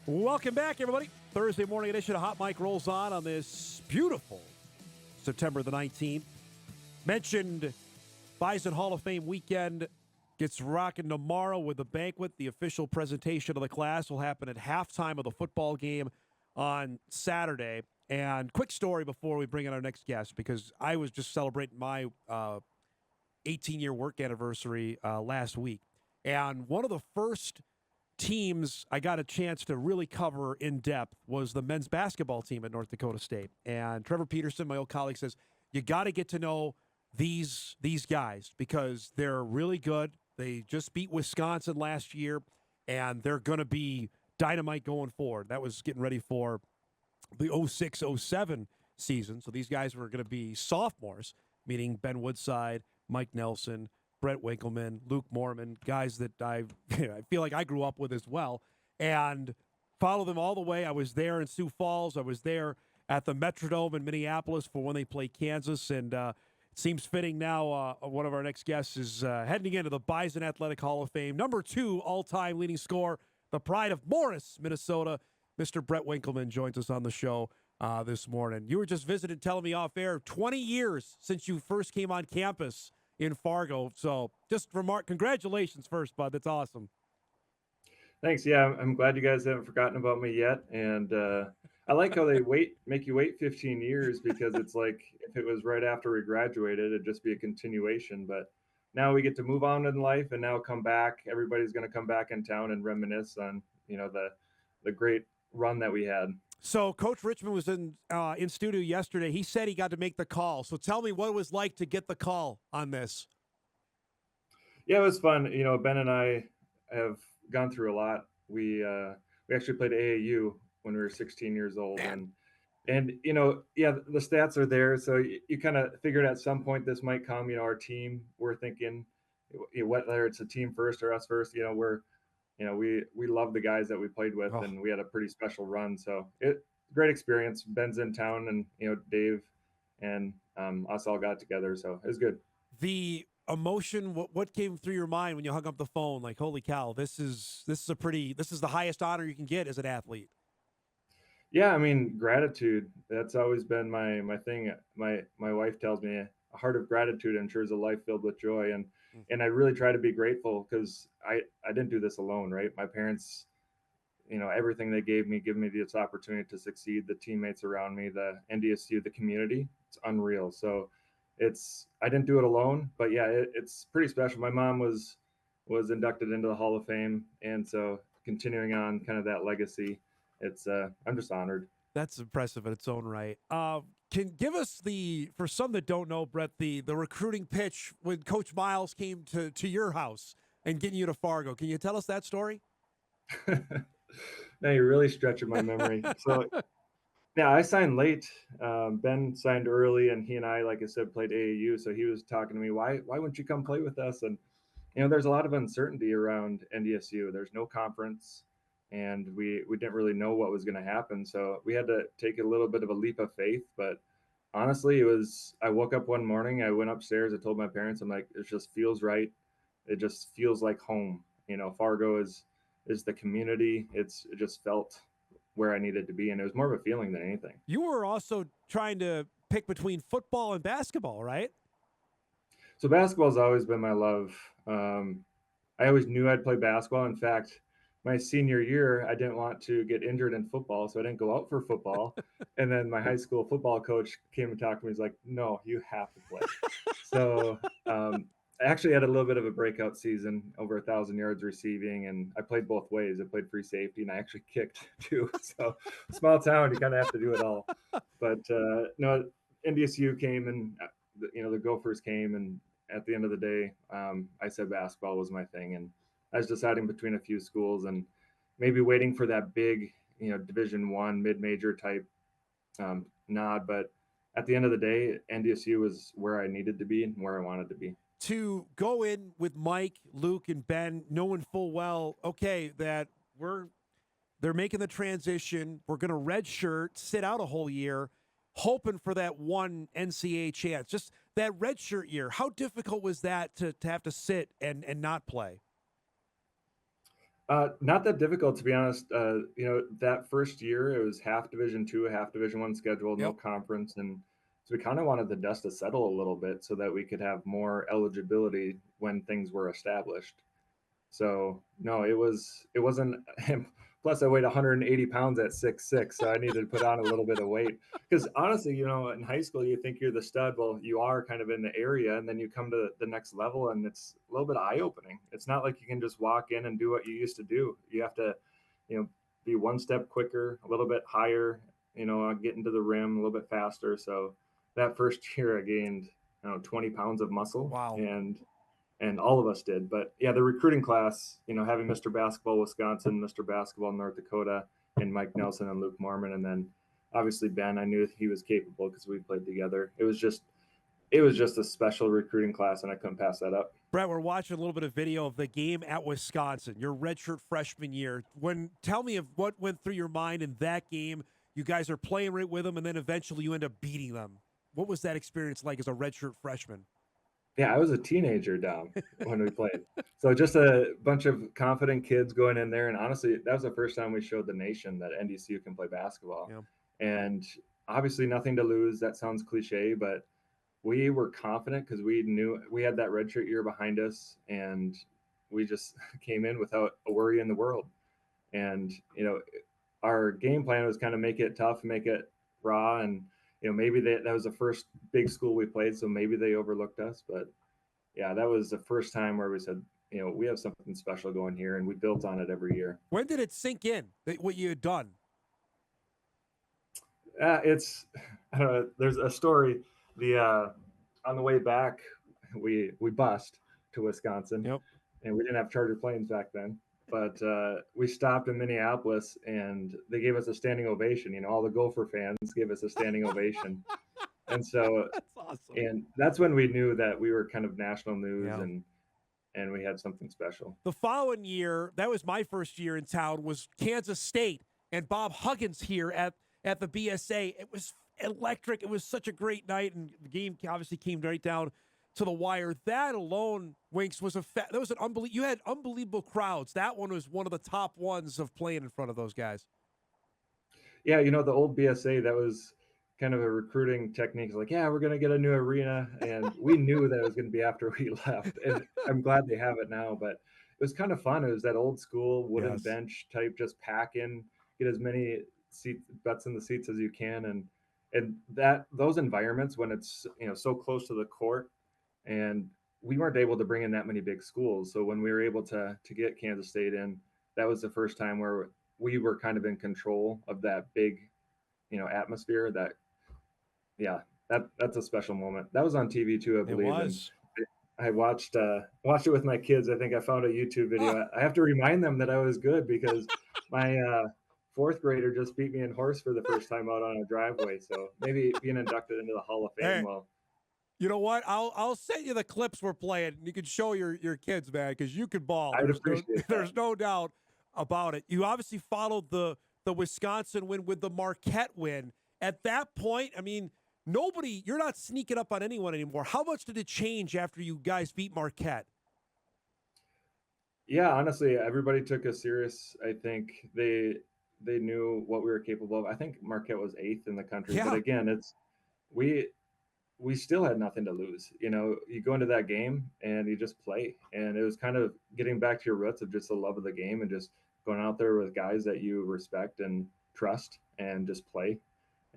Welcome back, everybody. Thursday morning edition of Hot Mic rolls on this beautiful September the 19th. Mentioned Bison Hall of Fame weekend gets rocking tomorrow with the banquet. The official presentation of the class will happen at halftime of the football game on Saturday. And quick story before we bring in our next guest, because I was just celebrating my 18-year work anniversary last week. And one of the first teams I got a chance to really cover in depth was the men's basketball team at North Dakota State. And Trevor Peterson, my old colleague, says, you got to get to know these guys because they're really good. They just beat Wisconsin last year, and they're going to be dynamite going forward. That was getting ready for the 06-07 season. So these guys were going to be sophomores, meaning Ben Woodside, Mike Nelson, Brett Winkelman, Luke Mormon, guys that I feel like I grew up with as well, and follow them all the way. I was there in Sioux Falls. I was there at the Metrodome in Minneapolis for when they played Kansas, and it seems fitting now one of our next guests is heading into the Bison Athletic Hall of Fame. Number 2 all-time leading scorer, the pride of Morris, Minnesota, Mr. Brett Winkelman joins us on the show this morning. You were just visited telling me off air, 20 years since you first came on campus in Fargo. So just congratulations first, bud. That's awesome. Thanks. Yeah, I'm glad you guys haven't forgotten about me yet. And I like how they make you wait 15 years because it's like if it was right after we graduated, it'd just be a continuation. But now we get to move on in life and now come back. Everybody's going to come back in town and reminisce on, the great run that we had. So Coach Richmond was in studio yesterday. He said he got to make the call. So tell me what it was like to get the call on this. Yeah, it was fun. Ben and I have gone through a lot. We actually played AAU when we were 16 years old, Man. and yeah, the stats are there. So you kind of figured at some point this might come. Our team, we're thinking, whether it's a team first or us first. We love the guys that we played with, Oh. and we had a pretty special run. So great experience. Ben's in town, and Dave and us all got together, so it was good. The emotion, what came through your mind when you hung up the phone? Like, holy cow, this is the highest honor you can get as an athlete. Yeah, I mean, gratitude. That's always been my thing. My wife tells me a heart of gratitude ensures a life filled with joy, and I really try to be grateful because I didn't do this alone, right? My parents, everything they gave me, give me this opportunity to succeed. The teammates around me, the NDSU, the community, it's unreal. So I didn't do it alone, but yeah, it's pretty special. My mom was inducted into the Hall of Fame, and so continuing on kind of that legacy, I'm just honored. That's impressive in its own right. Can give us for some that don't know, Brett, the recruiting pitch when Coach Miles came to your house and getting you to Fargo. Can you tell us that story? Now you're really stretching my memory. So yeah, I signed late. Ben signed early, and he and I, like I said, played AAU. So he was talking to me, why wouldn't you come play with us? And there's a lot of uncertainty around NDSU. There's no conference, and we didn't really know what was going to happen. So we had to take a little bit of a leap of faith. But honestly, it was. I woke up one morning, I went upstairs, I told my parents, I'm like, it just feels right. It just feels like home. Fargo is the community. It just felt where I needed to be, and it was more of a feeling than anything. You were also trying to pick between football and basketball, right? So basketball's always been my love. I always knew I'd play basketball. In fact, my senior year, I didn't want to get injured in football, so I didn't go out for football. And then my high school football coach came and talked to me. He's like, "No, you have to play." So I actually had a little bit of a breakout season, over 1,000 yards receiving, and I played both ways. I played free safety, and I actually kicked too. So small town, you kind of have to do it all. But no, NDSU came, and the Gophers came, and at the end of the day, I said basketball was my thing, and I was deciding between a few schools and maybe waiting for that big, Division I mid-major type nod. But at the end of the day, NDSU was where I needed to be and where I wanted to be. To go in with Mike, Luke, and Ben, knowing full well, okay, that they're making the transition. We're going to redshirt, sit out a whole year, hoping for that one NCAA chance. Just that redshirt year. How difficult was that to have to sit and not play? Not that difficult, to be honest. That first year it was half Division two, half Division one schedule, no Yep. conference, and so we kind of wanted the dust to settle a little bit so that we could have more eligibility when things were established. So no, it wasn't. Plus, I weighed 180 pounds at 6'6", so I needed to put on a little bit of weight. Because honestly, in high school, you think you're the stud. Well, you are kind of in the area, and then you come to the next level, and it's a little bit eye opening. It's not like you can just walk in and do what you used to do. You have to, you know, be one step quicker, a little bit higher. Get into the rim a little bit faster. So that first year, I gained 20 pounds of muscle, Wow. and all of us did. But yeah, the recruiting class, having Mr. Basketball Wisconsin, Mr. Basketball North Dakota, and Mike Nelson and Luke Mormon, and then obviously Ben, I knew he was capable because we played together. It was just a special recruiting class, and I couldn't pass that up. Brett, we're watching a little bit of video of the game at Wisconsin, your redshirt freshman year. Tell me of what went through your mind in that game. You guys are playing right with them, and then eventually you end up beating them. What was that experience like as a redshirt freshman? Yeah, I was a teenager, Dom, when we played. So just a bunch of confident kids going in there, and honestly, that was the first time we showed the nation that NDCU can play basketball. Yeah. And obviously, nothing to lose. That sounds cliche, but we were confident because we knew we had that redshirt year behind us, and we just came in without a worry in the world. And our game plan was kind of make it tough, make it raw, and maybe that was the first big school we played, so maybe they overlooked us. But yeah, that was the first time where we said, we have something special going here, and we built on it every year. When did it sink in what you had done? It's I don't know. There's a story. The On the way back, we bussed to Wisconsin, Yep. and we didn't have charter planes back then. But we stopped in Minneapolis, and they gave us a standing ovation. All the Gopher fans gave us a standing ovation, and so That's awesome. and that's when we knew that we were kind of national news, Yeah. and we had something special. The following year, that was my first year in town, was Kansas State and Bob Huggins here at the BSA. It was electric. It was such a great night, and the game obviously came right down to the wire. That alone, Winks, was that was an unbelievable. You had unbelievable crowds. That one was one of the top ones of playing in front of those guys. Yeah, the old BSA, that was kind of a recruiting technique. It's like, yeah, we're going to get a new arena. And we knew that it was going to be after we left. And I'm glad they have it now. But it was kind of fun. It was that old school wooden Yes. bench type, just pack in, get as many butts in the seats as you can. And those environments when it's, so close to the court, and we weren't able to bring in that many big schools. So when we were able to get Kansas State in, that was the first time where we were kind of in control of that big, atmosphere. Yeah, that's a special moment. That was on TV too, I believe. It was. And I watched it with my kids. I think I found a YouTube video. I have to remind them that I was good because my fourth grader just beat me in horse for the first time out on a driveway. So maybe being inducted into the Hall of Fame. Hey. Well, You know what? I'll send you the clips we're playing. You can show your kids, man, because you could ball. I'd appreciate that. There's no doubt about it. You obviously followed the Wisconsin win with the Marquette win. At that point, I mean, you're not sneaking up on anyone anymore. How much did it change after you guys beat Marquette? Yeah, honestly, everybody took us serious. I think they knew what we were capable of. I think Marquette was 8th in the country, Yeah. but again, we we still had nothing to lose. You go into that game and you just play, and it was kind of getting back to your roots of just the love of the game and just going out there with guys that you respect and trust and just play.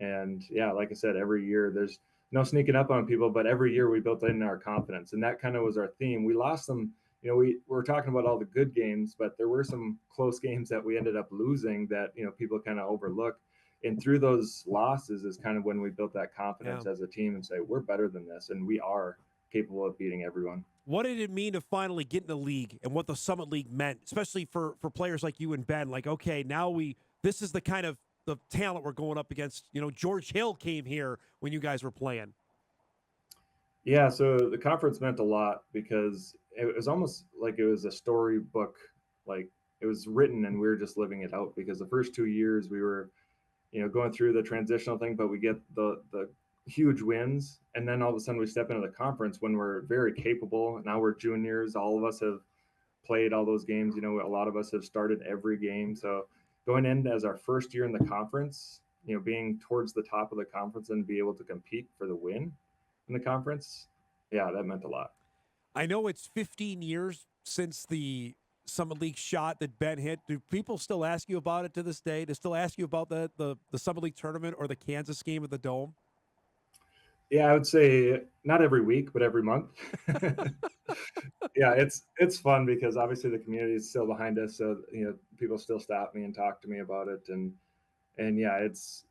And yeah, like I said, every year there's no sneaking up on people, but every year we built in our confidence, and that kind of was our theme. We lost some, we were talking about all the good games, but there were some close games that we ended up losing that people kind of overlook. And through those losses is kind of when we built that confidence as a team and say we're better than this, and we are capable of beating everyone. What did it mean to finally get in the league, and what the Summit League meant, especially for players like you and Ben? Like, okay, now this is the kind of the talent we're going up against. George Hill came here when you guys were playing. Yeah, so the conference meant a lot because it was almost like it was a storybook, like it was written and we were just living it out. Because the first 2 years we were, going through the transitional thing, but we get the huge wins, and then all of a sudden we step into the conference when we're very capable. Now we're juniors. All of us have played all those games. You know, a lot of us have started every game. So going in as our first year in the conference, you know, being towards the top of the conference and be able to compete for the win in the conference, yeah, that meant a lot. I know it's 15 years since the Summit League shot that Ben hit. Do people still ask you about it to this day? They still ask you about the Summit League tournament or the Kansas game at the Dome? Yeah, I would say not every week, but every month. Yeah, it's fun because obviously the community is still behind us, so you know people still stop me and talk to me about it, and yeah, it's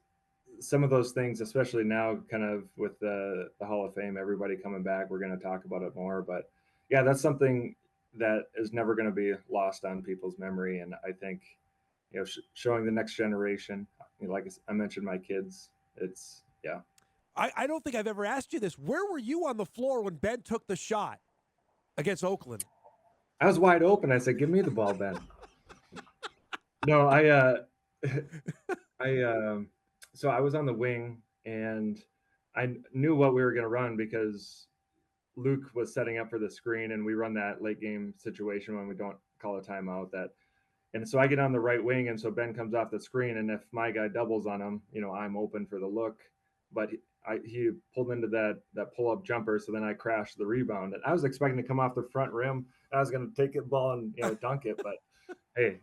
some of those things, especially now, kind of with the Hall of Fame, everybody coming back. We're going to talk about it more, but yeah, that's something that is never going to be lost on people's memory, and I think you know showing the next generation, you know, like I mentioned, my kids, it's yeah. I don't think I've ever asked you this. Where were you on the floor when Ben took the shot against Oakland? I was wide open. I said, "Give me the ball, Ben." No, I so I was on the wing and I knew what we were going to run because Luke was setting up for the screen and we run that late game situation when we don't call a timeout that and so I get on the right wing and so Ben comes off the screen and if my guy doubles on him, you know, I'm open for the look, but he pulled into that pull up jumper so then I crashed the rebound and I was expecting to come off the front rim. I was going to take the ball and you know dunk it, but hey,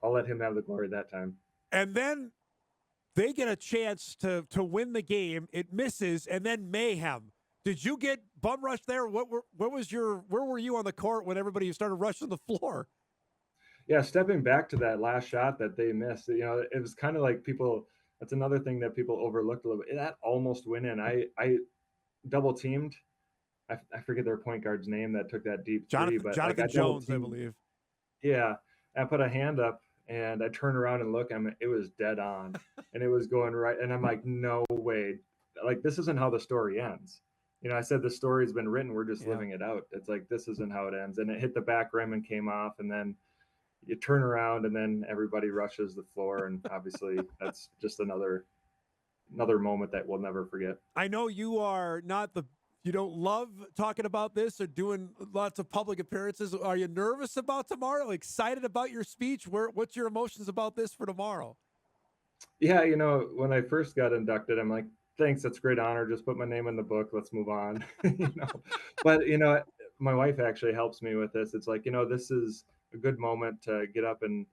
I'll let him have the glory that time. And then they get a chance to win the game. It misses, and then mayhem. Did you get bum rush there? Where were you on the court when everybody started rushing the floor? Yeah, stepping back to that last shot that they missed, you know, it was kind of like people. That's another thing that people overlooked a little bit. That almost went in. I double teamed. I forget their point guard's name that took that deep three, but like I Jonathan double Jones, I teamed. believe. Yeah, I put a hand up and I turn around and look. It was dead on, and it was going right. And I'm like, no way. Like this isn't how the story ends. You know, I said the story's been written. We're just Yeah. living it out. It's like this isn't how it ends. And it hit the back rim and came off, and then you turn around and then everybody rushes the floor and obviously that's just another moment that we'll never forget. I know you are not the you don't love talking about this or doing lots of public appearances. Are you nervous about tomorrow? Excited about your speech? What's your emotions about this for tomorrow? Yeah, you know, when I first got inducted, I'm like, thanks, that's a great honor, just put my name in the book, let's move on. You know, but you know, my wife actually helps me with this. It's like, you know, this is a good moment to get up and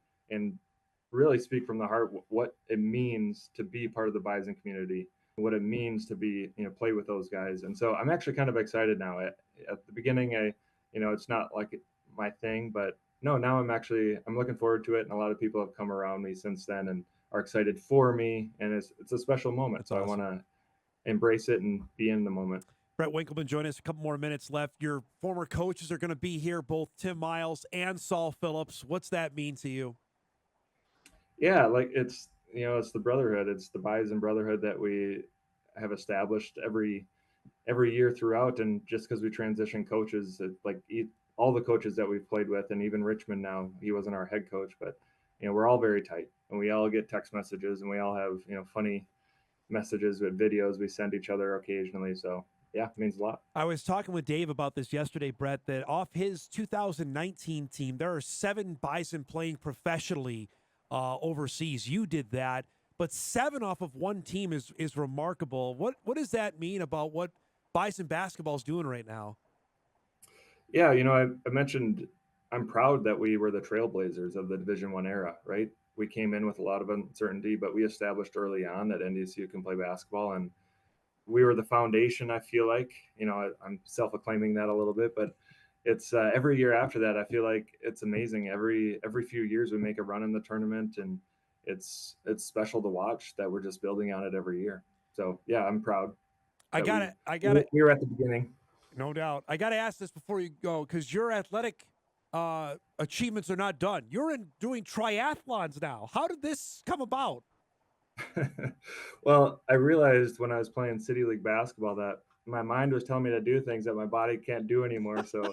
really speak from the heart what it means to be part of the bison community, what it means to be, you know, play with those guys. And so I'm actually kind of excited now. At the beginning, you know, it's not like my thing, but no, now I'm looking forward to it. And a lot of people have come around me since then and are excited for me. And it's a special moment. That's So I awesome. want to embrace it and be in the moment. Brett Winkelman join us. A couple more minutes left. Your former coaches are going to be here, both Tim Miles and Saul Phillips. What's that mean to you? Yeah, like it's you know it's the brotherhood, it's the bison brotherhood that we have established every year throughout, and just because we transition coaches, all the coaches that we've played with, and even Richmond now, he wasn't our head coach, but you know we're all very tight, and we all get text messages, and we all have you know funny messages with videos we send each other occasionally. So yeah, it means a lot. I was talking with Dave about this yesterday, Brett, that off his 2019 team, there are 7 Bison playing professionally overseas. You did that, but 7 off of one team is remarkable. What does that mean about what Bison basketball is doing right now? Yeah, you know, I mentioned I'm proud that we were the trailblazers of the Division One era, right? We came in with a lot of uncertainty, but we established early on that NDSU can play basketball, and we were the foundation. I feel like, you know, I'm self-acclaiming that a little bit, but it's every year after that. I feel like it's amazing. Every few years we make a run in the tournament, and it's special to watch that we're just building on it every year. So yeah, I'm proud I that got we it. I got it. we were at the beginning. No doubt. I got to ask this before you go because your athletic achievements are not done. You're in doing triathlons now. How did this come about? Well, I realized when I was playing city league basketball that my mind was telling me to do things that my body can't do anymore. So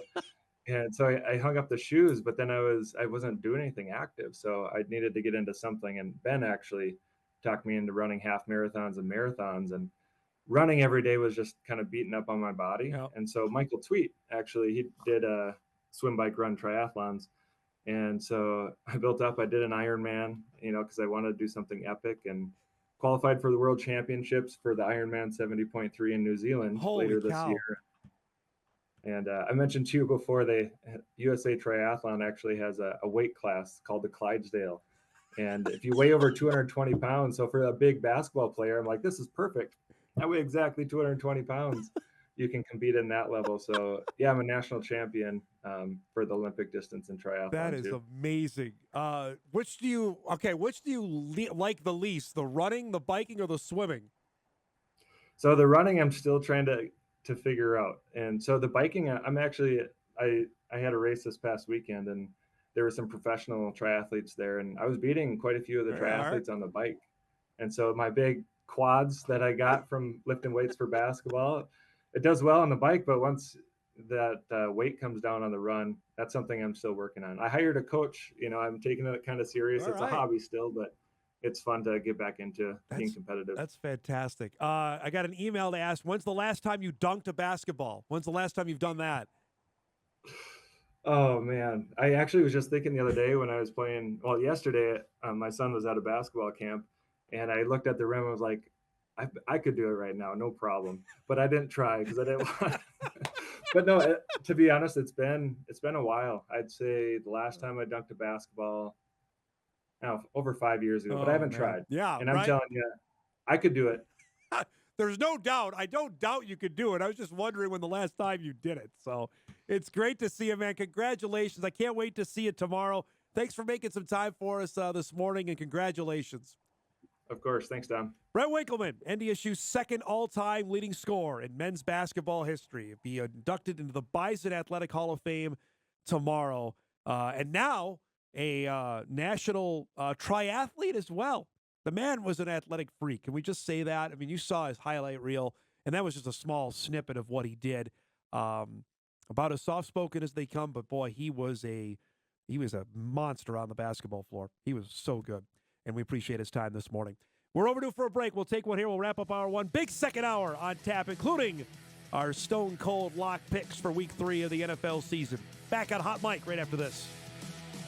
I hung up the shoes, but then I wasn't doing anything active, so I needed to get into something. And Ben actually talked me into running half marathons and marathons, and running every day was just kind of beating up on my body. Yeah. And so Michael Tweet actually he did swim, bike, run triathlons. And so I built up. I did an Ironman, because I wanted to do something epic, and qualified for the World Championships for the Ironman 70.3 in New Zealand Holy later this cow. year. And I mentioned to you before, USA Triathlon actually has a weight class called the Clydesdale. And if you weigh over 220 pounds, so for a big basketball player, I'm like, this is perfect. I weigh exactly 220 pounds. You can compete in that level. So yeah, I'm a national champion for the Olympic distance in triathlon That is too. amazing. Which do you like the least, the running, the biking, or the swimming? So the running, I'm still trying to figure out. And so the biking, I'm actually, I had a race this past weekend, and there were some professional triathletes there, and I was beating quite a few of the triathletes on the bike. And so my big quads that I got from lifting weights for basketball, it does well on the bike, but once that weight comes down on the run, that's something I'm still working on. I hired a coach. I'm taking it kind of serious. It's a hobby still, but it's fun to get back into being competitive. That's fantastic. I got an email to ask, when's the last time you dunked a basketball? When's the last time you've done that? Oh man, I actually was just thinking the other day when I was playing. Well, yesterday, my son was at a basketball camp, and I looked at the rim. I was like, I could do it right now, no problem. But I didn't try because I didn't want. But no, to be honest, it's been a while. I'd say the last time I dunked a basketball, over 5 years ago. But I haven't tried. Yeah, and I'm telling you, I could do it. There's no doubt. I don't doubt you could do it. I was just wondering when the last time you did it. So it's great to see you, man. Congratulations. I can't wait to see you tomorrow. Thanks for making some time for us this morning, and congratulations. Of course. Thanks, Dom. Brett Winkelman, NDSU's second all-time leading scorer in men's basketball history. He'll be inducted into the Bison Athletic Hall of Fame tomorrow. And now a national triathlete as well. The man was an athletic freak. Can we just say that? I mean, you saw his highlight reel, and that was just a small snippet of what he did. About as soft-spoken as they come, but boy, he was a monster on the basketball floor. He was so good, and we appreciate his time this morning. We're overdue for a break. We'll take one here. We'll wrap up hour one. Big second hour on tap, including our stone-cold lock picks for Week 3 of the NFL season. Back on Hot Mic right after this.